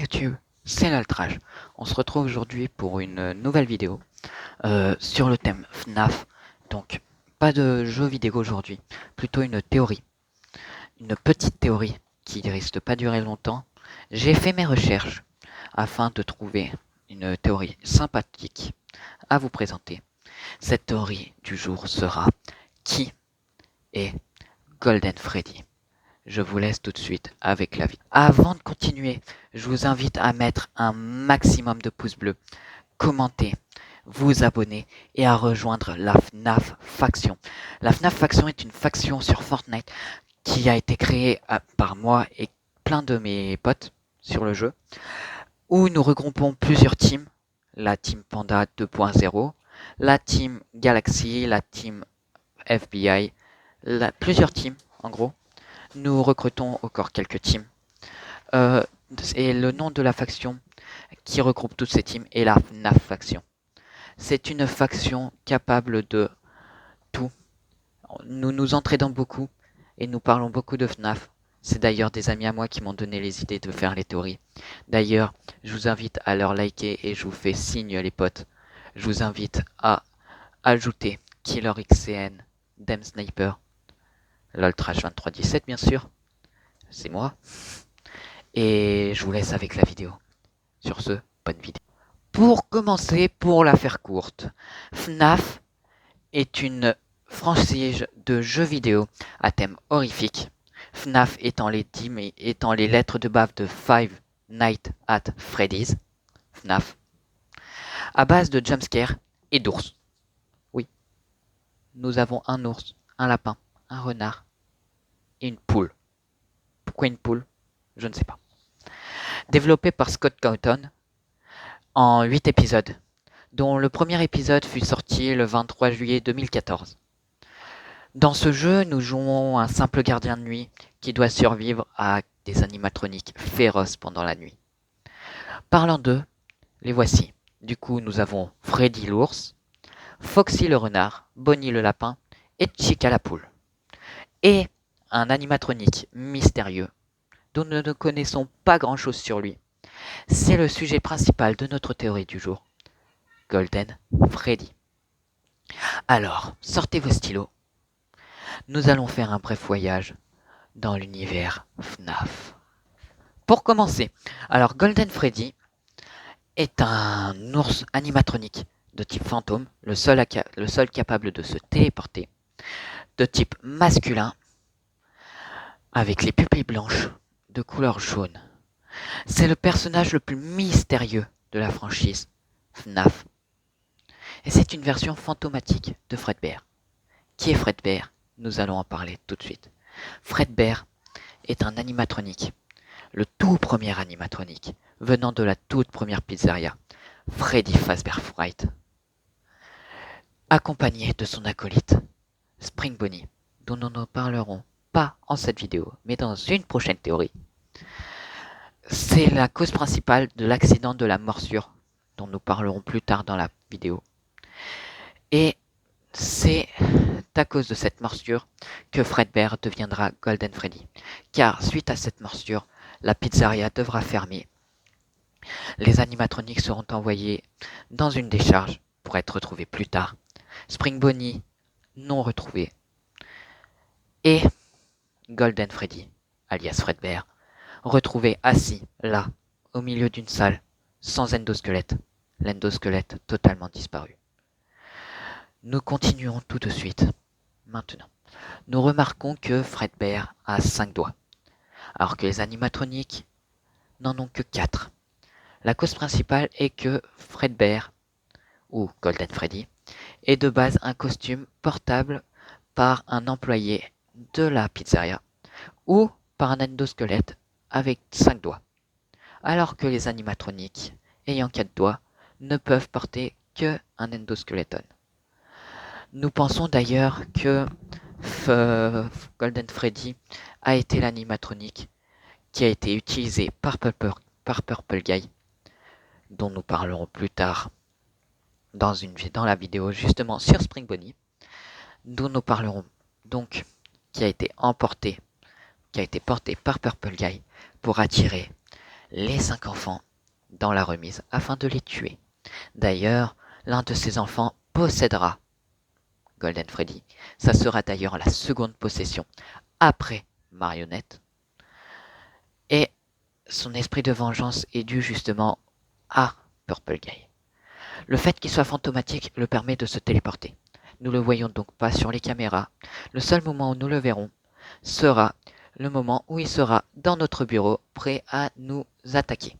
YouTube, c'est l'Altrage. On se retrouve aujourd'hui pour une nouvelle vidéo sur le thème FNAF. Donc, pas de jeu vidéo aujourd'hui, plutôt une théorie. Une petite théorie qui risque de pas durer longtemps. J'ai fait mes recherches afin de trouver une théorie sympathique à vous présenter. Cette théorie du jour sera: qui est Golden Freddy? Je vous laisse tout de suite avec la vidéo. Avant de continuer, je vous invite à mettre un maximum de pouces bleus, commenter, vous abonner et à rejoindre la FNAF Faction. La FNAF Faction est une faction sur Fortnite qui a été créée par moi et plein de mes potes sur le jeu, où nous regroupons plusieurs teams: la team Panda 2.0, la team Galaxy, la team FBI, plusieurs teams en gros. Nous recrutons encore quelques teams. Et le nom de la faction qui regroupe toutes ces teams est la FNAF Faction. C'est une faction capable de tout. Nous nous entraînons beaucoup et nous parlons beaucoup de FNAF. C'est d'ailleurs des amis à moi qui m'ont donné les idées de faire les théories. D'ailleurs, je vous invite à leur liker et je vous fais signe les potes. Je vous invite à ajouter Killer XCN, Dem Sniper, l'Ultrash 2317 bien sûr, c'est moi. Et je vous laisse avec la vidéo. Sur ce, bonne vidéo. Pour commencer, pour la faire courte, FNAF est une franchise de jeux vidéo à thème horrifique. FNAF étant les lettres de base de Five Nights at Freddy's, FNAF, à base de jumpscares et d'ours. Oui, nous avons un ours, un lapin, un renard et une poule. Pourquoi une poule? Je ne sais pas. Développé par Scott Cawthon en 8 épisodes, dont le premier épisode fut sorti le 23 juillet 2014. Dans ce jeu, nous jouons un simple gardien de nuit qui doit survivre à des animatroniques féroces pendant la nuit. Parlant d'eux, les voici. Du coup, nous avons Freddy l'ours, Foxy le renard, Bonnie le lapin et Chica la poule. Et un animatronique mystérieux dont nous ne connaissons pas grand-chose sur lui. C'est le sujet principal de notre théorie du jour: Golden Freddy. Alors, sortez vos stylos. Nous allons faire un bref voyage dans l'univers FNAF. Pour commencer, alors Golden Freddy est un ours animatronique de type fantôme, le seul capable de se téléporter, de type masculin, avec les pupilles blanches, de couleur jaune. C'est le personnage le plus mystérieux de la franchise FNAF. Et c'est une version fantomatique de Fredbear. Qui est Fredbear? Nous allons en parler tout de suite. Fredbear est un animatronique, le tout premier animatronique, venant de la toute première pizzeria, Freddy Fazbear Fright, accompagné de son acolyte, Spring Bonnie, dont nous ne parlerons pas en cette vidéo, mais dans une prochaine théorie. C'est la cause principale de l'accident de la morsure, dont nous parlerons plus tard dans la vidéo. Et c'est à cause de cette morsure que Fredbear deviendra Golden Freddy. Car suite à cette morsure, la pizzeria devra fermer. Les animatroniques seront envoyés dans une décharge pour être retrouvés plus tard. Spring Bonnie non retrouvé. Et Golden Freddy, alias Fredbear, retrouvé assis là, au milieu d'une salle, sans endosquelette. L'endosquelette totalement disparu. Nous continuons tout de suite. Maintenant, nous remarquons que Fredbear a 5 doigts, alors que les animatroniques n'en ont que 4. La cause principale est que Fredbear, ou Golden Freddy, est de base un costume portable par un employé de la pizzeria, ou par un endosquelette avec 5 doigts, alors que les animatroniques ayant 4 doigts ne peuvent porter que un endoskeleton. Nous pensons d'ailleurs que Golden Freddy a été l'animatronique qui a été utilisé par Purple Guy, dont nous parlerons plus tard dans la vidéo justement sur Spring Bonnie, dont nous parlerons donc, qui a été porté par Purple Guy pour attirer les 5 enfants dans la remise afin de les tuer. D'ailleurs, l'un de ces enfants possédera Golden Freddy. Ça sera d'ailleurs la seconde possession après Marionnette. Et son esprit de vengeance est dû justement à Purple Guy. Le fait qu'il soit fantomatique le permet de se téléporter. Nous le voyons donc pas sur les caméras. Le seul moment où nous le verrons sera le moment où il sera dans notre bureau, prêt à nous attaquer.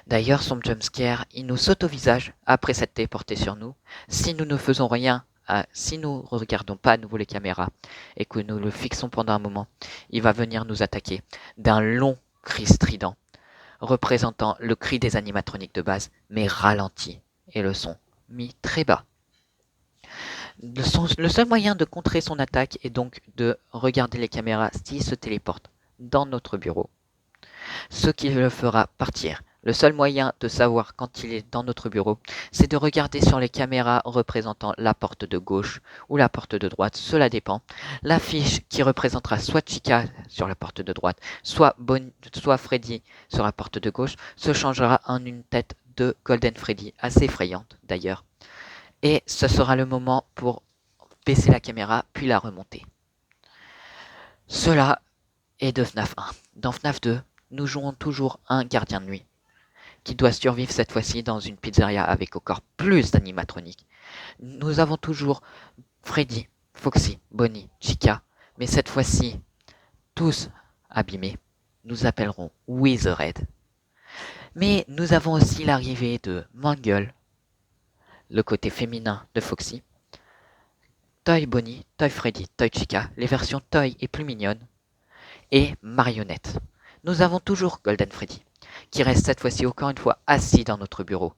D'ailleurs, son jumpscare, il nous saute au visage après s'être téléporté sur nous. Si nous ne faisons rien, si nous ne regardons pas à nouveau les caméras et que nous le fixons pendant un moment, il va venir nous attaquer d'un long cri strident, représentant le cri des animatroniques de base, mais ralenti, et le son mis très bas. Le seul moyen de contrer son attaque est donc de regarder les caméras s'il se téléporte dans notre bureau, ce qui le fera partir. Le seul moyen de savoir quand il est dans notre bureau, c'est de regarder sur les caméras représentant la porte de gauche ou la porte de droite, cela dépend. L'affiche qui représentera soit Chica sur la porte de droite, soit Freddy sur la porte de gauche, se changera en une tête de Golden Freddy, assez effrayante d'ailleurs. Et ce sera le moment pour baisser la caméra puis la remonter. Cela est de FNAF 1. Dans FNAF 2, nous jouons toujours un gardien de nuit qui doit survivre cette fois-ci dans une pizzeria avec encore plus d'animatroniques. Nous avons toujours Freddy, Foxy, Bonnie, Chica, mais cette fois-ci, tous abîmés. Nous appellerons Wizard. Mais nous avons aussi l'arrivée de Mangle, le côté féminin de Foxy, Toy Bonnie, Toy Freddy, Toy Chica, les versions Toy et plus mignonnes, et Marionnette. Nous avons toujours Golden Freddy, qui reste cette fois-ci encore une fois assis dans notre bureau.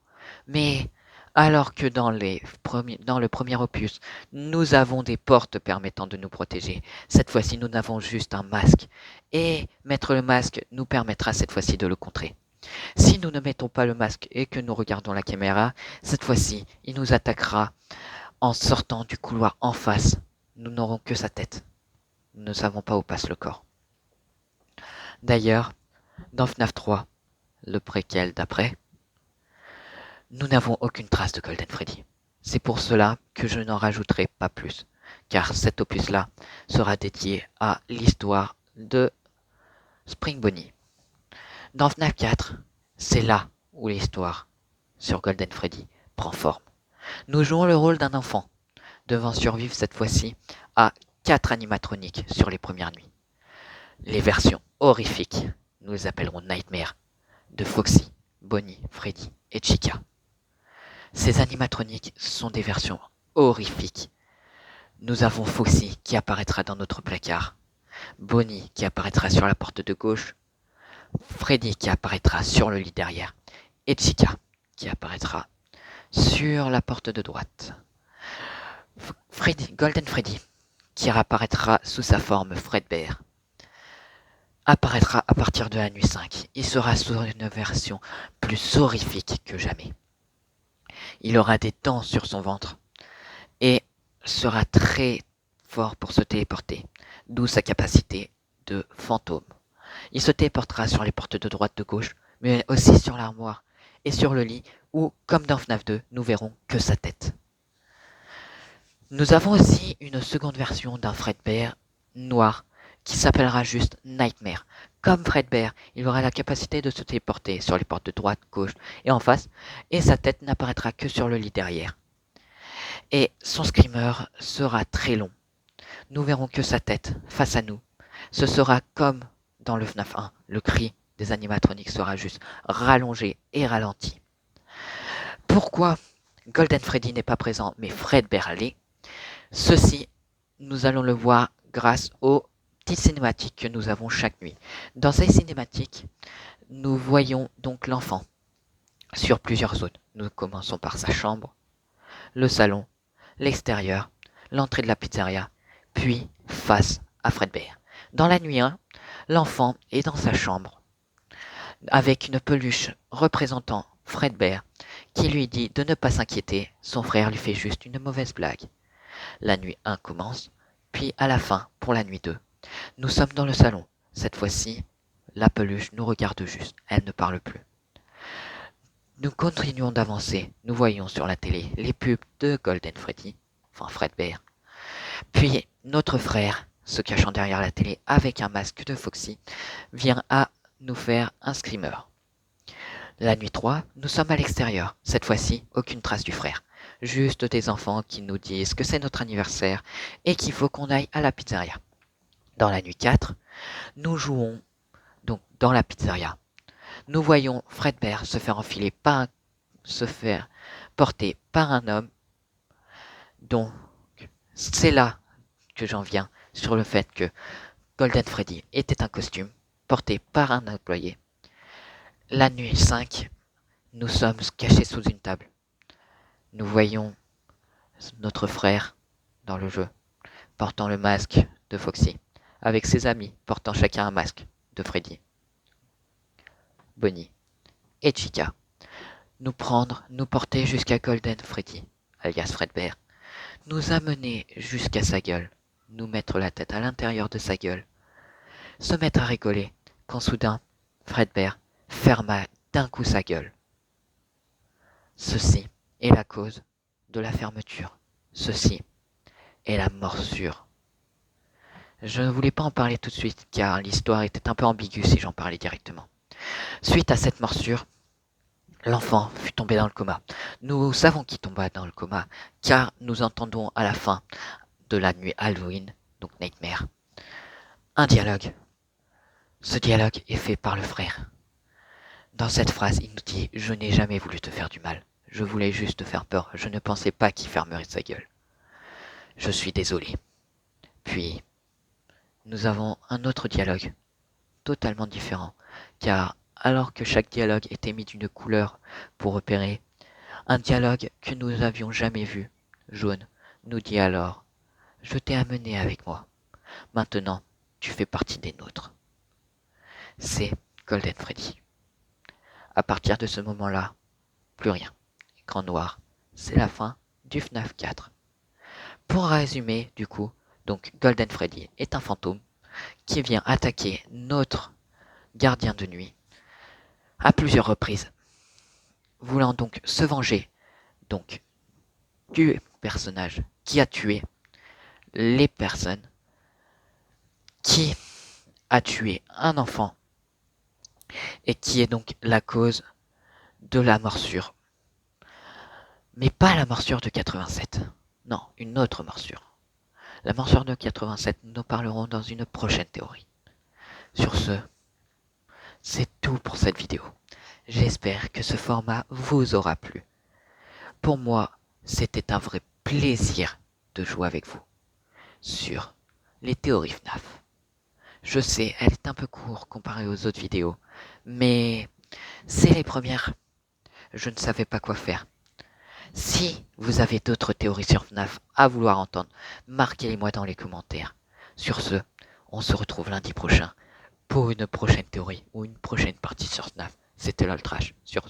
Mais alors que dans le premier opus, nous avons des portes permettant de nous protéger, cette fois-ci nous n'avons juste un masque. Et mettre le masque nous permettra cette fois-ci de le contrer. Si nous ne mettons pas le masque et que nous regardons la caméra, cette fois-ci, il nous attaquera en sortant du couloir en face. Nous n'aurons que sa tête. Nous ne savons pas où passe le corps. D'ailleurs, dans FNAF 3, le préquel d'après, nous n'avons aucune trace de Golden Freddy. C'est pour cela que je n'en rajouterai pas plus, car cet opus-là sera dédié à l'histoire de Spring Bonnie. Dans FNAF 4, c'est là où l'histoire sur Golden Freddy prend forme. Nous jouons le rôle d'un enfant, devant survivre cette fois-ci à 4 animatroniques sur les premières nuits. Les versions horrifiques, nous les appellerons Nightmare, de Foxy, Bonnie, Freddy et Chica. Ces animatroniques sont des versions horrifiques. Nous avons Foxy qui apparaîtra dans notre placard, Bonnie qui apparaîtra sur la porte de gauche, Freddy qui apparaîtra sur le lit derrière, et Chica qui apparaîtra sur la porte de droite. Golden Freddy, qui apparaîtra sous sa forme Fredbear, apparaîtra à partir de la nuit 5. Il sera sur une version plus horrifique que jamais. Il aura des dents sur son ventre et sera très fort pour se téléporter, d'où sa capacité de fantôme. Il se téléportera sur les portes de droite de gauche, mais aussi sur l'armoire et sur le lit, où, comme dans FNAF 2, nous verrons que sa tête. Nous avons aussi une seconde version d'un Fredbear noir qui s'appellera juste Nightmare. Comme Fredbear, il aura la capacité de se téléporter sur les portes de droite, gauche et en face, et sa tête n'apparaîtra que sur le lit derrière. Et son screamer sera très long. Nous verrons que sa tête, face à nous, ce sera comme dans le FNAF 1, le cri des animatroniques sera juste rallongé et ralenti. Pourquoi Golden Freddy n'est pas présent, mais Fredbear l'est? Ceci, nous allons le voir grâce aux petites cinématiques que nous avons chaque nuit. Dans ces cinématiques, nous voyons donc l'enfant sur plusieurs zones. Nous commençons par sa chambre, le salon, l'extérieur, l'entrée de la pizzeria, puis face à Fredbear. Dans la nuit 1, l'enfant est dans sa chambre, avec une peluche représentant Fredbear, qui lui dit de ne pas s'inquiéter, son frère lui fait juste une mauvaise blague. La nuit 1 commence, puis à la fin, pour la nuit 2, nous sommes dans le salon. Cette fois-ci, La peluche nous regarde juste, elle ne parle plus. Nous continuons d'avancer, nous voyons sur la télé les pubs de Golden Freddy, enfin Fredbear. Puis notre frère, se cachant derrière la télé avec un masque de Foxy, vient à nous faire un screamer. La nuit 3, nous sommes à l'extérieur. Cette fois-ci, aucune trace du frère. Juste des enfants qui nous disent que c'est notre anniversaire et qu'il faut qu'on aille à la pizzeria. Dans la nuit 4, nous jouons donc dans la pizzeria. Nous voyons Fredbear se faire porter par un homme. Donc, c'est là que j'en viens sur le fait que Golden Freddy était un costume porté par un employé. La nuit 5, nous sommes cachés sous une table. Nous voyons notre frère dans le jeu, portant le masque de Foxy, avec ses amis portant chacun un masque de Freddy, Bonnie et Chica. Nous prendre, nous porter jusqu'à Golden Freddy, alias Fredbear, nous amener jusqu'à sa gueule, nous mettre la tête à l'intérieur de sa gueule, se mettre à rigoler, quand soudain, Fredbear ferma d'un coup sa gueule. Ceci est la cause de la fermeture. Ceci est la morsure. Je ne voulais pas en parler tout de suite, car l'histoire était un peu ambiguë si j'en parlais directement. Suite à cette morsure, l'enfant fut tombé dans le coma. Nous savons qu'il tomba dans le coma, car nous entendons à la fin de la nuit Halloween, donc Nightmare, un dialogue. Ce dialogue est fait par le frère. Dans cette phrase, il nous dit « Je n'ai jamais voulu te faire du mal. Je voulais juste te faire peur. Je ne pensais pas qu'il fermerait sa gueule. Je suis désolé. » Puis, nous avons un autre dialogue, totalement différent, car alors que chaque dialogue était mis d'une couleur pour repérer, un dialogue que nous n'avions jamais vu, jaune, nous dit alors « Je t'ai amené avec moi. Maintenant, tu fais partie des nôtres. » C'est Golden Freddy. À partir de ce moment-là, plus rien. Écran noir. C'est la fin du FNAF 4. Pour résumer, du coup, donc Golden Freddy est un fantôme qui vient attaquer notre gardien de nuit à plusieurs reprises, voulant donc se venger donc du personnage qui a tué les personnes, qui a tué un enfant et qui est donc la cause de la morsure. Mais pas la morsure de 87. Non, une autre morsure. La morsure de 87, nous en parlerons dans une prochaine théorie. Sur ce, c'est tout pour cette vidéo. J'espère que ce format vous aura plu. Pour moi, c'était un vrai plaisir de jouer avec vous sur les théories FNAF. Je sais, elle est un peu courte comparée aux autres vidéos, mais c'est les premières. Je ne savais pas quoi faire. Si vous avez d'autres théories sur FNAF à vouloir entendre, marquez-les-moi dans les commentaires. Sur ce, on se retrouve lundi prochain pour une prochaine théorie ou une prochaine partie sur FNAF. C'était l'Ultrash sur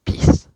Peace.